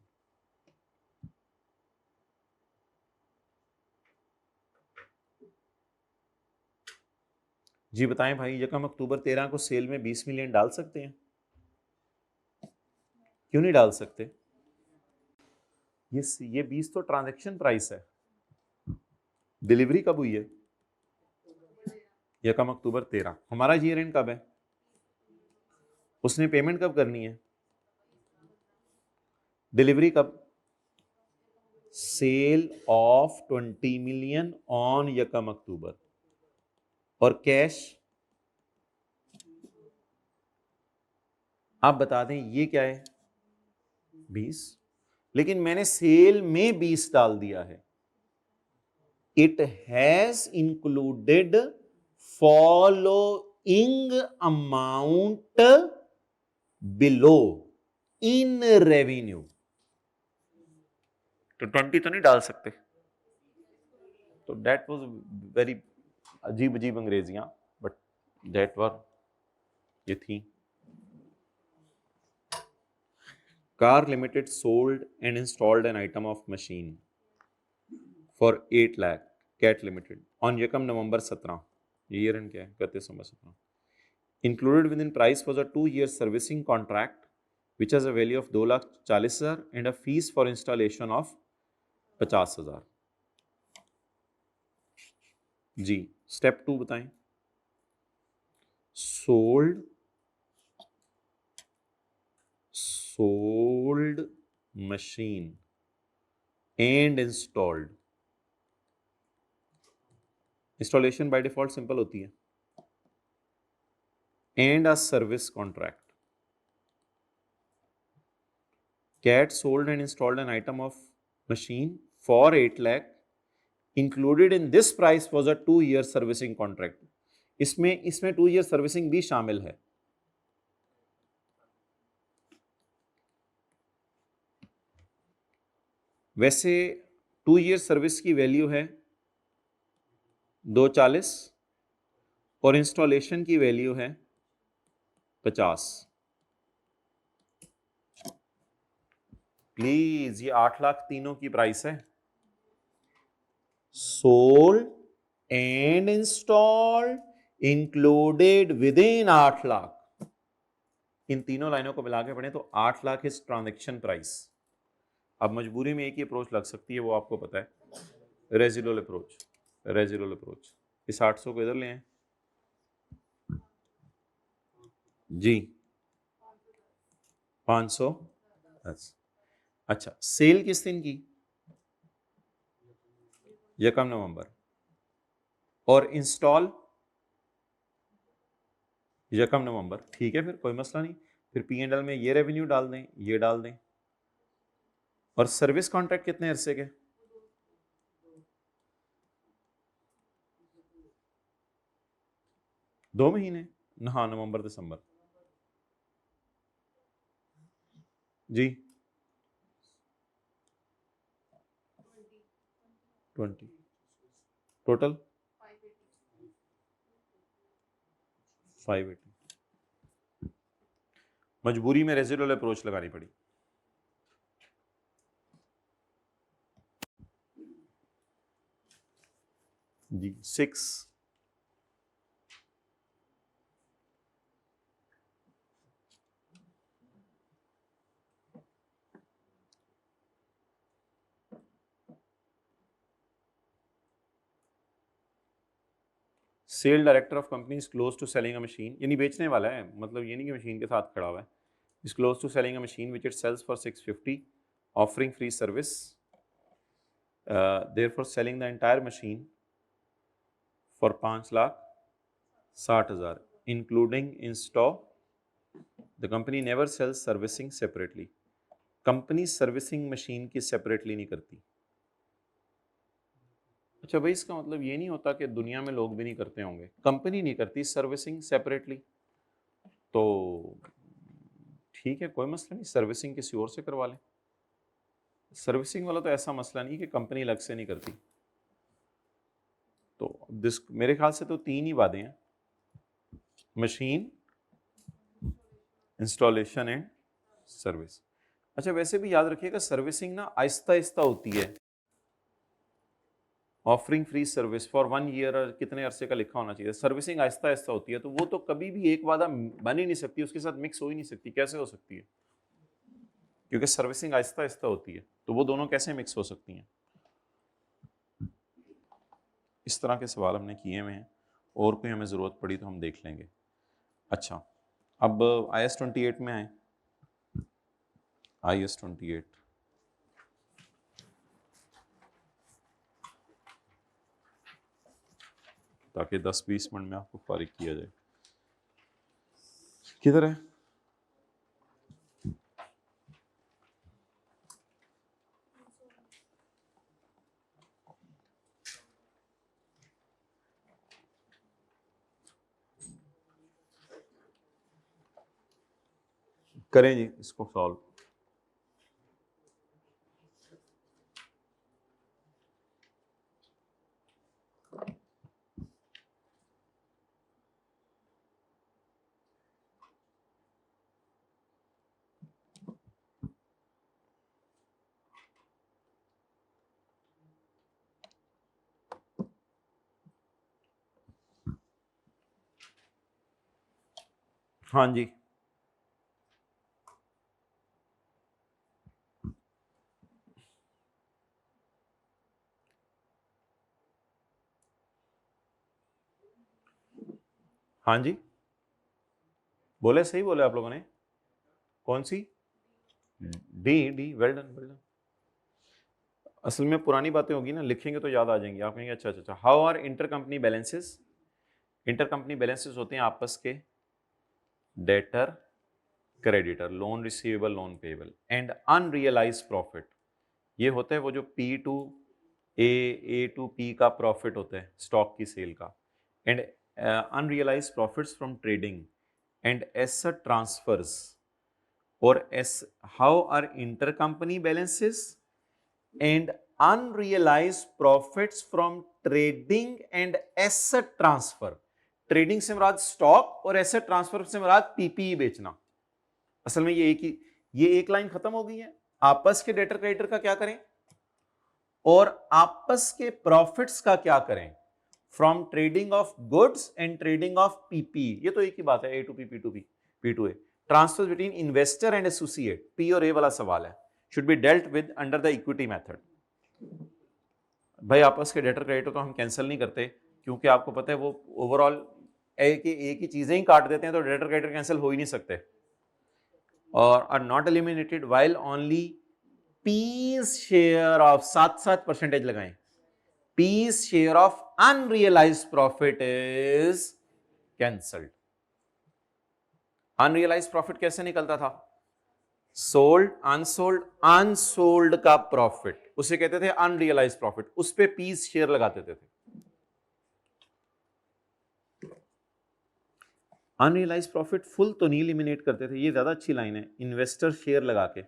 जी बताएं भाई, यकम अक्टूबर 13 को सेल में 20 मिलियन डाल सकते हैं? क्यों नहीं डाल सकते? ये 20 तो ट्रांजैक्शन प्राइस है। डिलीवरी कब हुई है? यकम अक्टूबर 13। हमारा ईयर एंड कब है? उसने पेमेंट कब करनी है? डिलीवरी कब? सेल ऑफ 20 मिलियन ऑन यकम अक्टूबर। और कैश आप बता दें ये क्या है? 20। लेकिन मैंने सेल में 20 डाल दिया है। It has included following amount below in revenue. तो 20 तो नहीं डाल सकते। तो दैट वाज वेरी अजीब अजीब अंग्रेजियां, बट दैट वर ये थी। Car limited sold and installed an item of machine for 8 lakh Cat limited on यकम नवंबर 17। ये ईयर एंड क्या है? 31/17। Included with in price was a 2-year servicing contract which has a value of 2,40,000 and a fees for installation of 50,000। जी स्टेप 2 बताएं। Sold machine and installed. Installation by default simple होती है, and a service contract. Cat sold and installed an item of machine for 8 lakh. Included in this price was a 2-year servicing contract. इसमें 2-year सर्विसिंग भी शामिल है। वैसे 2-year सर्विस की वैल्यू है 240 और इंस्टॉलेशन की वैल्यू है 50। प्लीज ये 8 लाख तीनों की प्राइस है। Sold and installed included with in 8 lakh. इन तीनों लाइनों को मिला के पढ़ें तो 8 लाख इज ट्रांजैक्शन प्राइस। अब मजबूरी में एक ही अप्रोच लग सकती है, वो आपको पता है, रेजिडुअल अप्रोच। Residual approach. इस 800 को इधर ले आए जी, 500। अच्छा, सेल किस दिन की? यकम नवंबर। और इंस्टॉल यकम नवंबर। ठीक है, फिर कोई मसला नहीं। फिर P&L में ये रेवेन्यू डाल दें, ये डाल दें। और सर्विस कॉन्ट्रैक्ट कितने अरसे के? 2 महीने। हाँ, नवंबर दिसंबर। जी 20 टोटल 580। मजबूरी में रेजिडुअल अप्रोच लगानी पड़ी। जी 6। Sale director of company is close to selling a machine, यानी बेचने वाला है, मतलब ये नहीं कि मशीन के साथ खड़ा हुआ है। Is close to selling a machine which it sells for 650, offering free service, therefore selling the entire machine for 5,60,000 including in stock. The company never sells servicing separately. Company servicing machine की सेपरेटली नहीं करती। अच्छा भाई, इसका मतलब ये नहीं होता कि दुनिया में लोग भी नहीं करते होंगे। कंपनी नहीं करती सर्विसिंग सेपरेटली, तो ठीक है, कोई मसला नहीं, सर्विसिंग किसी और से करवा लें। सर्विसिंग वाला तो ऐसा मसला नहीं कि कंपनी अलग से नहीं करती। तो मेरे ख्याल से तो 3 ही वादे हैं, मशीन, इंस्टॉलेशन एंड सर्विस। अच्छा, वैसे भी याद रखिएगा सर्विसिंग ना आहिस्ता आहिस्ता होती है। Offering free service for 1 year, और कितने अरसे का लिखा होना चाहिए। सर्विसिंग आहिस्ता आहिस्ता होती है, तो वो तो कभी भी एक वादा बन ही नहीं सकती, उसके साथ मिक्स हो ही नहीं सकती। कैसे हो सकती है? क्योंकि सर्विसिंग आहिस्ता आहिस्ता होती है, तो वो दोनों कैसे मिक्स हो सकती हैं? इस तरह के सवाल हमने किए हुए हैं, और कोई हमें ज़रूरत पड़ी तो हम देख लेंगे। अच्छा, अब IS 28 में आए। IS 28 ताकि 10-20 मिनट में आपको फारिग किया जाए। किधर है? करें जी इसको सॉल्व। हाँ जी, हाँ जी, बोले, सही बोले आप लोगों ने। कौन सी? D D, well done well done. असल में पुरानी बातें होगी ना, लिखेंगे तो याद आ जाएंगी। आप कहेंगे अच्छा अच्छा अच्छा। How are inter company balances? Inter company balances होते हैं आपस के debtor creditor, loan receivable, loan payable, and unrealised profit. ये होता है वो जो ए टू पी का प्रॉफिट होता है स्टॉक की सेल का, and unrealised profits from trading and asset transfers, और as how are intercompany balances and unrealised profits from trading and asset transfer. ट्रेडिंग से मुराद स्टॉक और एसेट ट्रांसफर से मुराद पीपीई बेचना। असल में ये एक लाइन खत्म हो गई है। आपस के डेटर क्रेडिटर का क्या करें और आपस के प्रॉफिट्स का क्या करें, from trading of goods and trading of PP. ये तो एक ही बात है, A to P, P to P, P to A. Transfer between investor and associate, P और ए वाला सवाल है, should be dealt with under the equity method. भाई आपस के डेटर क्रेडिटर तो हम कैंसिल नहीं करते, क्योंकि आपको पता है वो ओवरऑल एक ही चीजें ही काट देते हैं, तो डेटर क्रेडिटर कैंसिल हो ही नहीं सकते। और are not eliminated while only P's share of 7% लगाएं, P's share of unrealised profit is cancelled. Unrealised profit कैसे निकलता था? सोल्ड, अनसोल्ड, अनसोल्ड का प्रॉफिट उसे कहते थे अनरियलाइज प्रॉफिट, उस पे पीस शेयर लगा देते थे। अनरियलाइज प्रॉफिट फुल तो नहीं एलिमिनेट करते थे, ये ज्यादा अच्छी लाइन है, इन्वेस्टर शेयर लगा के।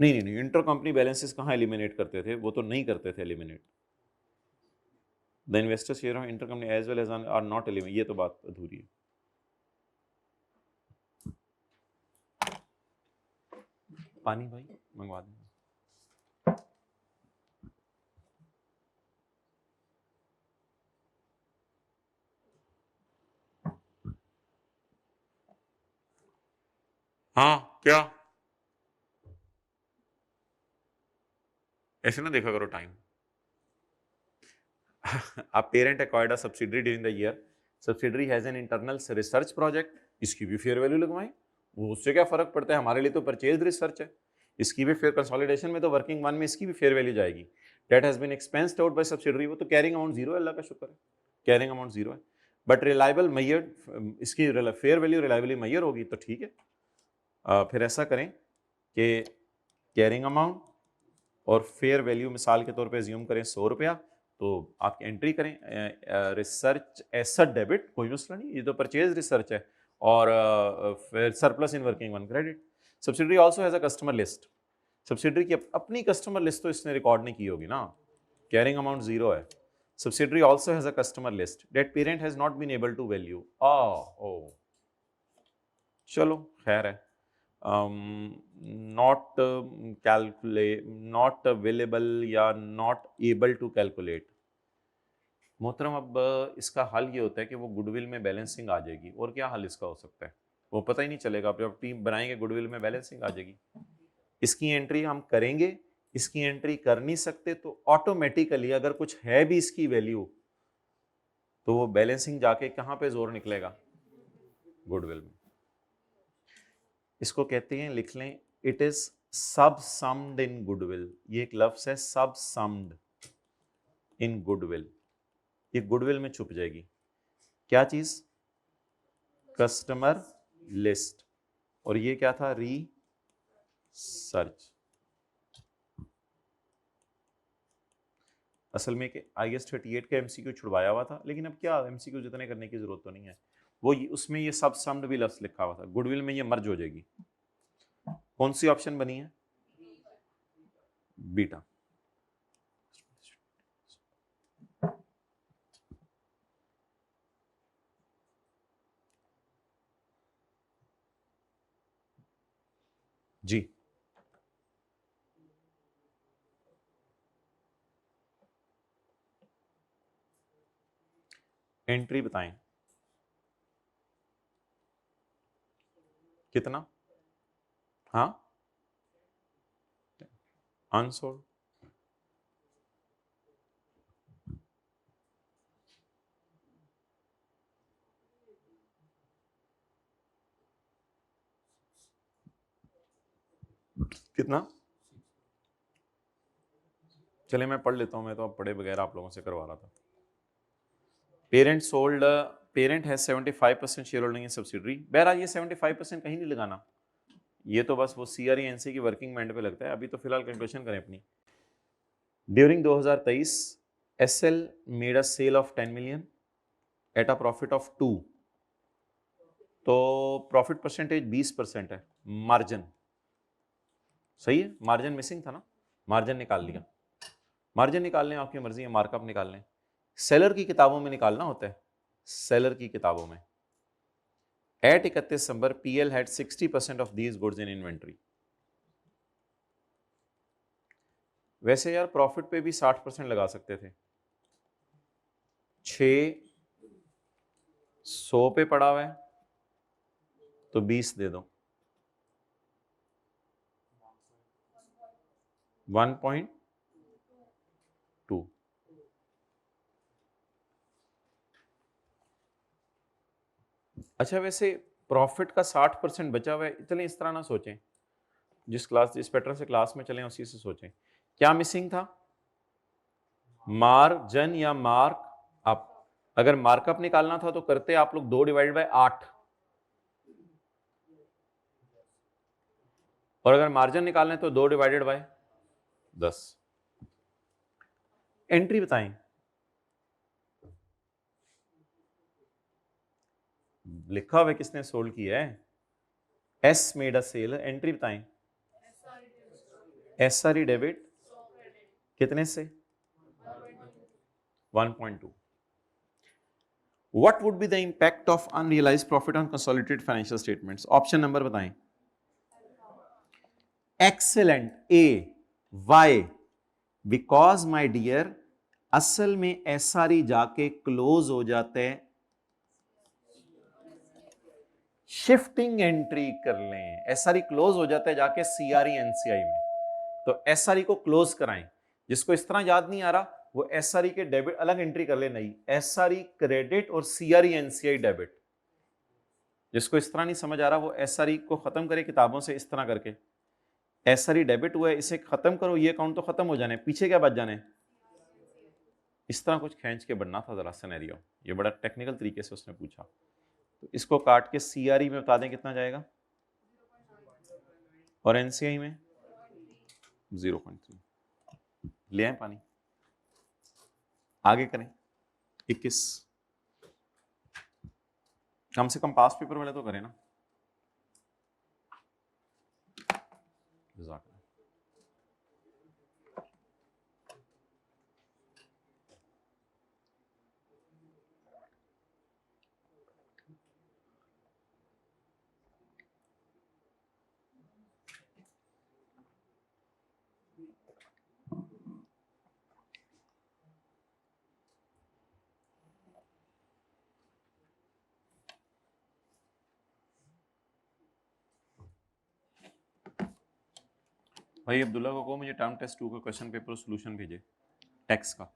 नहीं नहीं नहीं, इंटर कंपनी बैलेंसेस कहां एलिमिनेट करते थे, वो तो नहीं करते थे eliminate. The investor share of inter company as well as are not eliminate, ये तो बात अधूरी है। पानी भाई मंगवा दें। हाँ क्या? ऐसे ना देखा करो टाइम। आप parent acquired a subsidiary during the year, subsidiary has an internal research project, इसकी भी फेयर वैल्यू लगवाएं। वो उससे क्या फर्क पड़ता है, हमारे लिए तो परचेज रिसर्च है। इसकी भी फेयर कंसोलिडेशन में तो वर्किंग वन में इसकी भी फेयर वैल्यू जाएगी। Debt has been expensed out by subsidiary, वो तो कैरिंग अमाउंट जीरो है, अल्लाह का शुक्र है, कैरिंग अमाउंट जीरो है, बट रिलायबल मैयर, इसकी फेयर वैल्यू रिलायबली मैयर होगी तो ठीक है। फिर ऐसा करें कि कैरिंग अमाउंट और फेयर वैल्यू मिसाल के तौर पे ज्यूम करें 100 रुपया, तो आप एंट्री करें रिसर्च एसेट डेबिट, कोई मसला नहीं, ये तो परचेज रिसर्च है, और फिर surplus in working one credit. Subsidiary also has a customer list, subsidiary की अपनी कस्टमर लिस्ट तो इसने रिकॉर्ड नहीं की होगी ना, कैरिंग अमाउंट जीरो है। Subsidiary also has a customer list that parent has not been able to value, चलो खैर है, नॉट कैलकुलेट, नॉट अवेलेबल या नॉट एबल टू कैलकुलेट। मोहतरम अब इसका हल ये होता है कि वो गुडविल में बैलेंसिंग आ जाएगी, और क्या हल इसका हो सकता है, वो पता ही नहीं चलेगा, जब टीम बनाएंगे गुडविल में बैलेंसिंग आ जाएगी। इसकी एंट्री हम करेंगे, इसकी एंट्री कर नहीं सकते तो ऑटोमेटिकली अगर कुछ है भी इसकी वैल्यू, तो वो बैलेंसिंग जाके कहां पे जोर निकलेगा, गुडविल में। इसको कहते हैं, लिख लें, इट इज सबसम्ड इन गुडविल, ये एक लफ्ज है सबसम्ड इन गुडविल, ये गुडविल में छुप जाएगी। क्या चीज, कस्टमर लिस्ट, और ये क्या था, रिसर्च। असल में कि IAS 38 का MCQ छुड़वाया हुआ था, लेकिन अब क्या MCQ जितने करने की जरूरत तो नहीं है, वो उसमें ये सब सम्ड भी लफ्ज लिखा हुआ था, गुडविल में ये मर्ज हो जाएगी। कौन सी ऑप्शन बनी है, बीटा। जी एंट्री बताएं, कितना, हाँ अनसोल्ड, कितना, चले मैं पढ़ लेता हूं, मैं तो अब पढ़े बगैर आप लोगों से करवा रहा था। Parent sold, parent has 75% share holding in subsidiary. बहरहाल ये 75% कहीं नहीं लगाना, ये तो बस वो CRE/NC की वर्किंग माइंड पे लगता है, अभी तो फिलहाल कैलकुलेशन करें अपनी। During 2023 SL made a sale of 10 million at a profit of 2, तो प्रॉफिट परसेंटेज 20% है, मार्जिन सही है, मार्जिन मिसिंग था ना, मार्जिन निकाल लिया, मार्जिन निकालने आपकी मर्जी है, मार्कअप निकाल लें, सेलर की किताबों में निकालना होता है, सेलर की किताबों में। At 31 December PL had 60% of these goods in inventory. वैसे यार प्रॉफिट पे भी 60% लगा सकते थे, 600 पे पड़ा हुआ है तो 20 दे दो, 1.2। अच्छा वैसे प्रॉफिट का 60% बचा हुआ है, इतने इस तरह ना सोचें, जिस पैटर्न से क्लास में चलें उसी से सोचें। क्या मिसिंग था, मार्जिन या मार्क अप। अगर मार्कअप निकालना था तो करते आप लोग 2/8, और अगर मार्जिन निकालना है तो 2/10। एंट्री बताएं, लिखा हुआ किसने सोल्ड किया है, S made a sale, entry बताएं, SRE डेबिट कितने से, 1.2। What would be the impact of unrealized profit on consolidated financial statements? Option number बताएं, excellent, A, Why? Because my dear, असल में SRE जाके क्लोज हो जाते हैं, शिफ्टिंग एंट्री कर लें, SRE क्लोज हो जाता है जाके CRE/NCI में, तो SRE को क्लोज कराएं। जिसको इस तरह याद नहीं आ रहा वो SRE के डेबिट अलग एंट्री कर ले, नहीं SRE क्रेडिट और CRE/NCI डेबिट। जिसको इस तरह नहीं समझ आ रहा वो SRE को खत्म करे किताबों से, इस तरह करके SRE डेबिट हुआ है, इसे खत्म करो, ये अकाउंट तो खत्म हो जाने, पीछे क्या बच जाने, इस तरह कुछ खींच के बनना था जरा सिनेरियो, ये बड़ा टेक्निकल तरीके से उसने पूछा। तो इसको काट के CRE में बता दें कितना जाएगा, और NCI में 0.3। ले आए पानी, आगे करें। 21, कम से कम पास पेपर वाले तो करें ना। भाई अब्दुल्ला को मुझे टर्म टेस्ट 2 का क्वेश्चन पेपर सॉल्यूशन भेजे टैक्स का।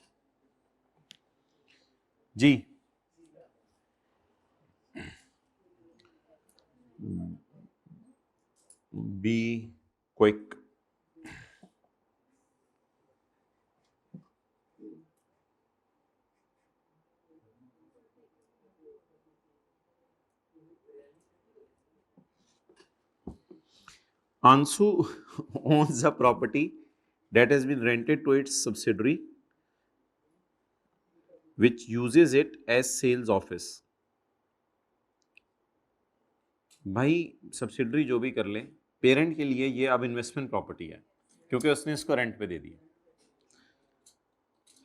G be quick. Ansu owns a property that has been rented to its subsidiary which uses it as sales office। भाई सब्सिडरी जो भी कर ले, पेरेंट के लिए ये अब इन्वेस्टमेंट प्रॉपर्टी है क्योंकि उसने इसको रेंट पे दे दी।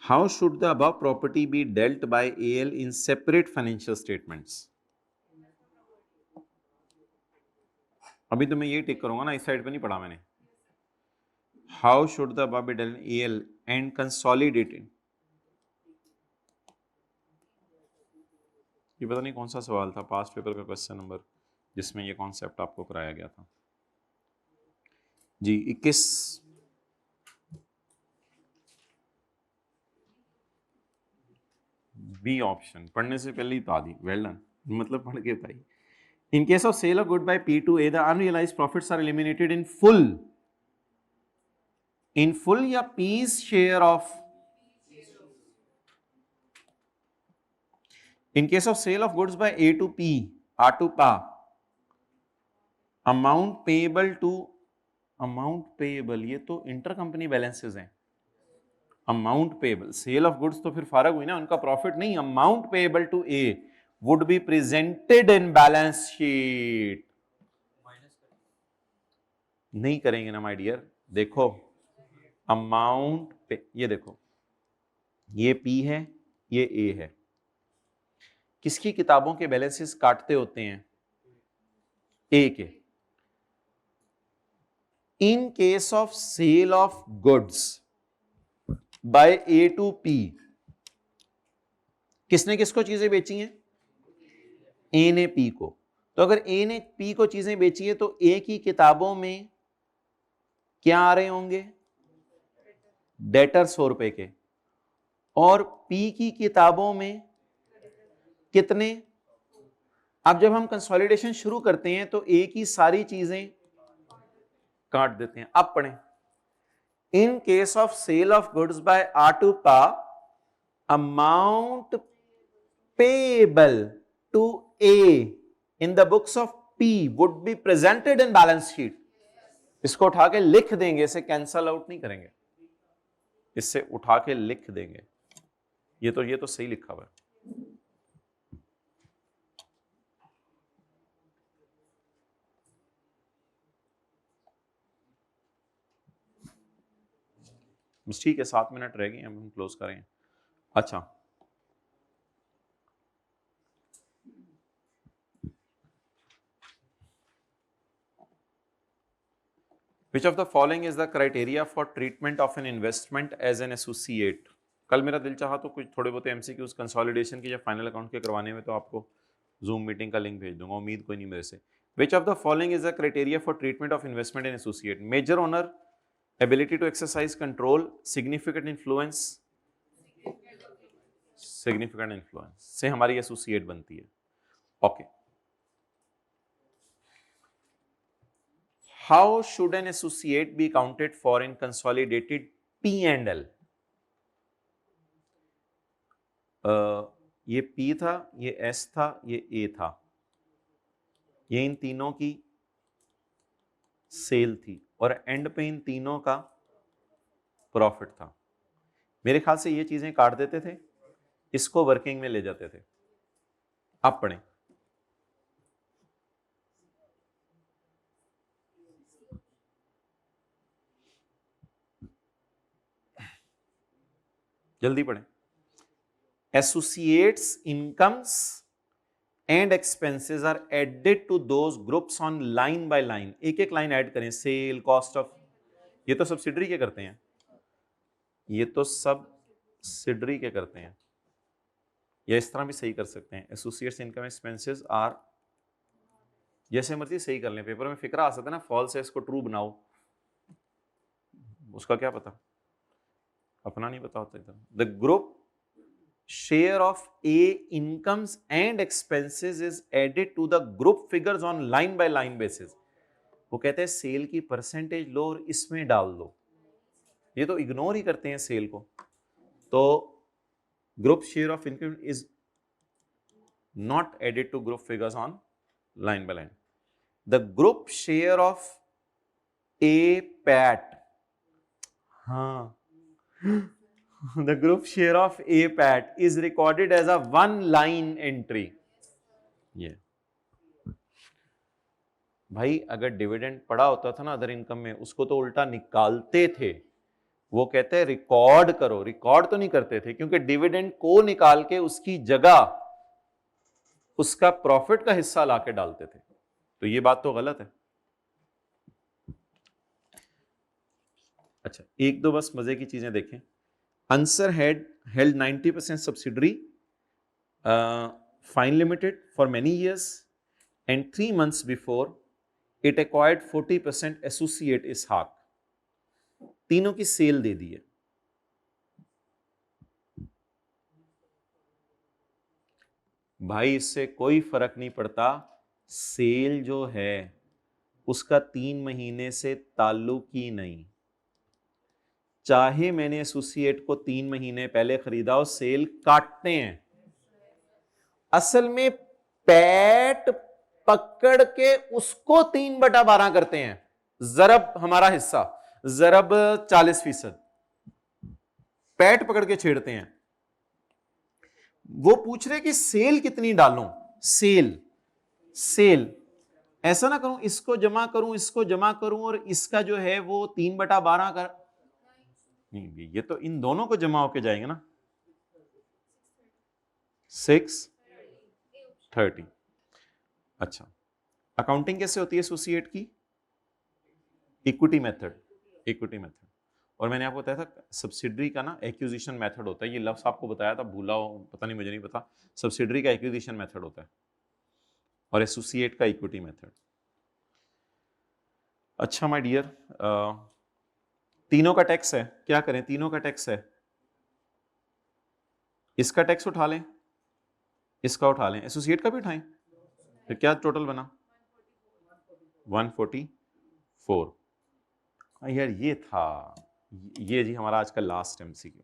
How should the above property be dealt by AL in separate financial statements. अभी तो मैं ये टिक करूंगा ना, इस साइड पे नहीं पढ़ा मैंने। How should the above be dealt AL and consolidated. ये पता नहीं कौन सा सवाल था, पास्ट पेपर का क्वेश्चन नंबर जिसमें ये कॉन्सेप्ट आपको कराया गया था। जी 21। बी ऑप्शन पढ़ने से पहले ही बता दी, वेल डन, मतलब पढ़ के बताई। In case of sale of good by P to A, the unrealised profits are eliminated in full या P's share of. In case of sale of goods by A to P, R to PA, amount payable ये तो इंटरकंपनी बैलेंसेस हैं। Amount payable, sale of goods तो फिर फारग हुई ना, उनका प्रॉफिट नहीं। Amount payable to A would be presented in balance sheet. नहीं करेंगे ना माय डियर। देखो अमाउंट पे, ये देखो ये P है, ये A है। किसकी किताबों के बैलेंसेस काटते होते हैं? A के। In case of sale of goods by A to P, किसने किसको चीजें बेची हैं? A ने P को। तो अगर A ने P को चीजें बेची है तो A की किताबों में क्या आ रहे होंगे? डेटर 100 रुपए के। और P की किताबों में कितने? अब जब हम कंसोलिडेशन शुरू करते हैं तो A की सारी चीजें काट देते हैं। अब पढ़ें। In case of sale of goods by R to PA, amount payable to A in the books of P would be presented in balance sheet। इसको उठा के लिख देंगे, इसे कैंसल आउट नहीं करेंगे, इससे उठा के लिख देंगे। ये तो सही लिखा हुआ है। ठीक है, 7 मिनट रह गए, हम क्लोज करें। अच्छा, Which of the following is the criteria for treatment of an investment as an associate? कल मेरा दिल चाहा तो कुछ थोड़े बहुत MCQs कंसोलिडेशन के या फाइनल अकाउंट के करवाने में तो आपको जूम मीटिंग का लिंक भेज दूंगा, उम्मीद कोई नहीं मेरे से। Which of the following is the criteria for treatment of investment in associate? Major owner, ability to exercise control, significant influence से हमारी एसोसिएट बनती है। Okay, how should an associate be accounted for in consolidated P&L? ये P था, ये S था, ये A था, ये इन तीनों की सेल थी और एंड पे इन तीनों का प्रॉफिट था। मेरे ख्याल से ये चीजें काट देते थे, इसको वर्किंग में ले जाते थे। आप पढ़ें। जल्दी पढ़ें। Associates incomes and expenses are added to those groups on line by line. एक एक लाइन ऐड करें, सेल, कॉस्ट ऑफ, ये तो सब्सिडरी के करते हैं, ये तो सब सिडरी के करते हैं, या इस तरह भी सही कर सकते हैं। एसोसिएट्स इनकम एक्सपेंसेस आर, जैसे मर्जी सही कर लें, पेपर में फिक्रा आ सकता है ना, फॉल्स है इसको ट्रू बनाओ, उसका क्या पता, अपना नहीं पता होता इधर। The group share of A incomes and expenses is added to the group figures on line by line basis। वो कहते हैं सेल की परसेंटेज लो और इसमें डाल दो, ये तो इग्नोर ही करते हैं सेल को। तो group share of income is not added to group figures on line by line. The group share of a PAT, हाँ, the group share of APAT is recorded as a one line entry। ये भाई अगर डिविडेंड पड़ा होता था ना अदर इनकम में, उसको तो उल्टा निकालते थे। वो कहते हैं रिकॉर्ड करो, रिकॉर्ड तो नहीं करते थे, क्योंकि डिविडेंड को निकाल के उसकी जगह उसका प्रॉफिट का हिस्सा लाके डालते थे। तो ये बात तो गलत है। अच्छा, एक दो बस मजे की चीजें देखें। Answer had held 90% subsidiary, Fine Limited for many years, and 3 months before it acquired 40% associate Ishaq। तीनों की सेल दे दी है। भाई इससे कोई फर्क नहीं पड़ता, सेल जो है उसका 3 महीने से ताल्लुक ही नहीं। चाहे मैंने एसोसिएट को 3 महीने पहले खरीदा हो, सेल काटते हैं। असल में पैट पकड़ के उसको 3/12 करते हैं, जरब हमारा हिस्सा, जरब 40%, पैट पकड़ के छेड़ते हैं। वो पूछ रहे कि सेल कितनी डालूं, सेल सेल ऐसा ना करूं इसको जमा करूं, इसको जमा करूं और इसका जो है वो 3/12 कर, नहीं, ये तो इन दोनों को जमा होके जाएंगे ना, 630। अच्छा, अकाउंटिंग कैसे होती है एसोसिएट की? Equity method, equity method. और मैंने आपको बताया था सब्सिडरी का ना एक्विजिशन मेथड होता है, ये लफ्ज आपको बताया था, भूला हो पता नहीं, मुझे नहीं पता। सब्सिडरी का एक्विजिशन मेथड होता है और एसोसिएट का इक्विटी मेथड। अच्छा माय डियर, तीनों का टैक्स है, क्या करें? तीनों का टैक्स है, इसका टैक्स उठा लें, इसका उठा लें, एसोसिएट का भी उठाएं, तो क्या टोटल बना? 144। यार ये था, ये जी हमारा आज का लास्ट एमसीक्यू।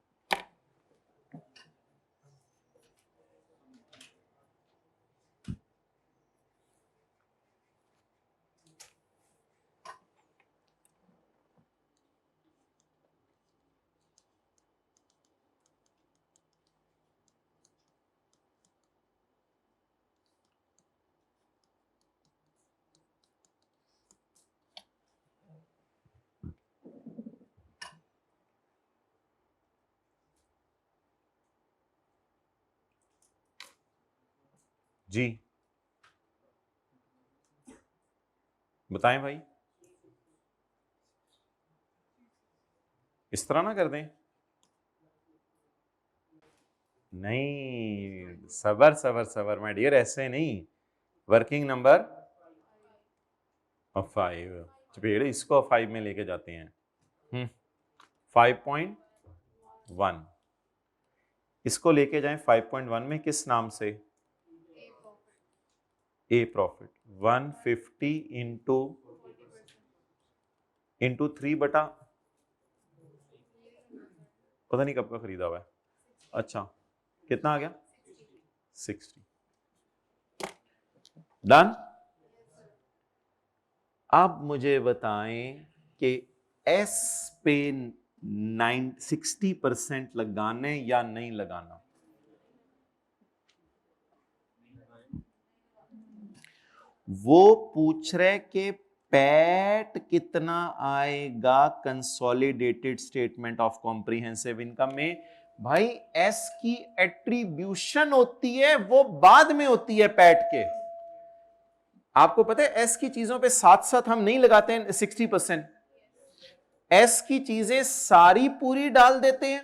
जी बताएं भाई, इस तरह ना कर दें। नहीं, सबर सबर सबर माय डियर, ऐसे नहीं। वर्किंग नंबर 5, चपेड़ इसको 5 में लेके जाते हैं। 5.1 इसको लेके जाएं 5.1 में, किस नाम से? ए प्रॉफिट। 150 इंटू 3 बटा, पता नहीं कब का खरीदा हुआ है। अच्छा कितना आ गया 60। डन। अब मुझे बताएं कि एस पे 60% लगाने या नहीं लगाना। वो पूछ रहे कि पैट कितना आएगा consolidated statement of comprehensive income में। भाई एस की एट्रीब्यूशन होती है, वो बाद में होती है पैट के। आपको पता है एस की चीजों पे साथ साथ हम नहीं लगाते हैं 60%। एस की चीजें सारी पूरी डाल देते हैं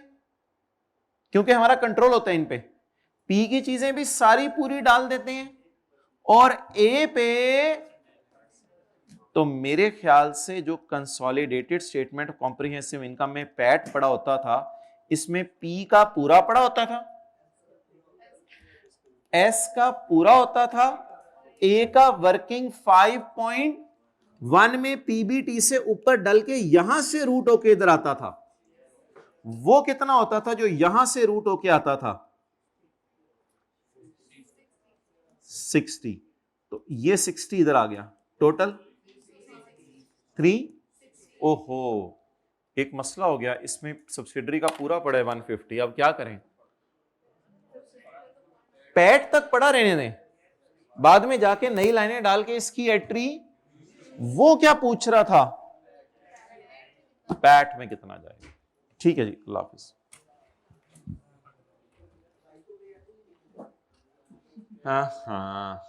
क्योंकि हमारा कंट्रोल होता है इन पे। पी की चीजें भी सारी पूरी डाल देते हैं, और ए पे तो मेरे ख्याल से जो कंसोलिडेटेड स्टेटमेंट कॉम्प्रिहेंसिव इनकम में पैट पड़ा होता था, इसमें पी का पूरा पड़ा होता था, एस का पूरा होता था, ए का वर्किंग 5.1 में पीबीटी से ऊपर डल के यहां से रूट होके इधर आता था। वो कितना होता था जो यहां से रूट होके आता था 60। तो ये 60 इधर आ गया, टोटल 3। ओहो, एक मसला हो गया, इसमें सब्सिडरी का पूरा पड़ा है 150। अब क्या करें? पैट तक पड़ा रहने दें, बाद में जाके नई लाइनें डाल के इसकी एट्री। वो क्या पूछ रहा था, पैट में कितना जाएगा। ठीक है जी, अल्लाह हाफिज। हाँ हाँ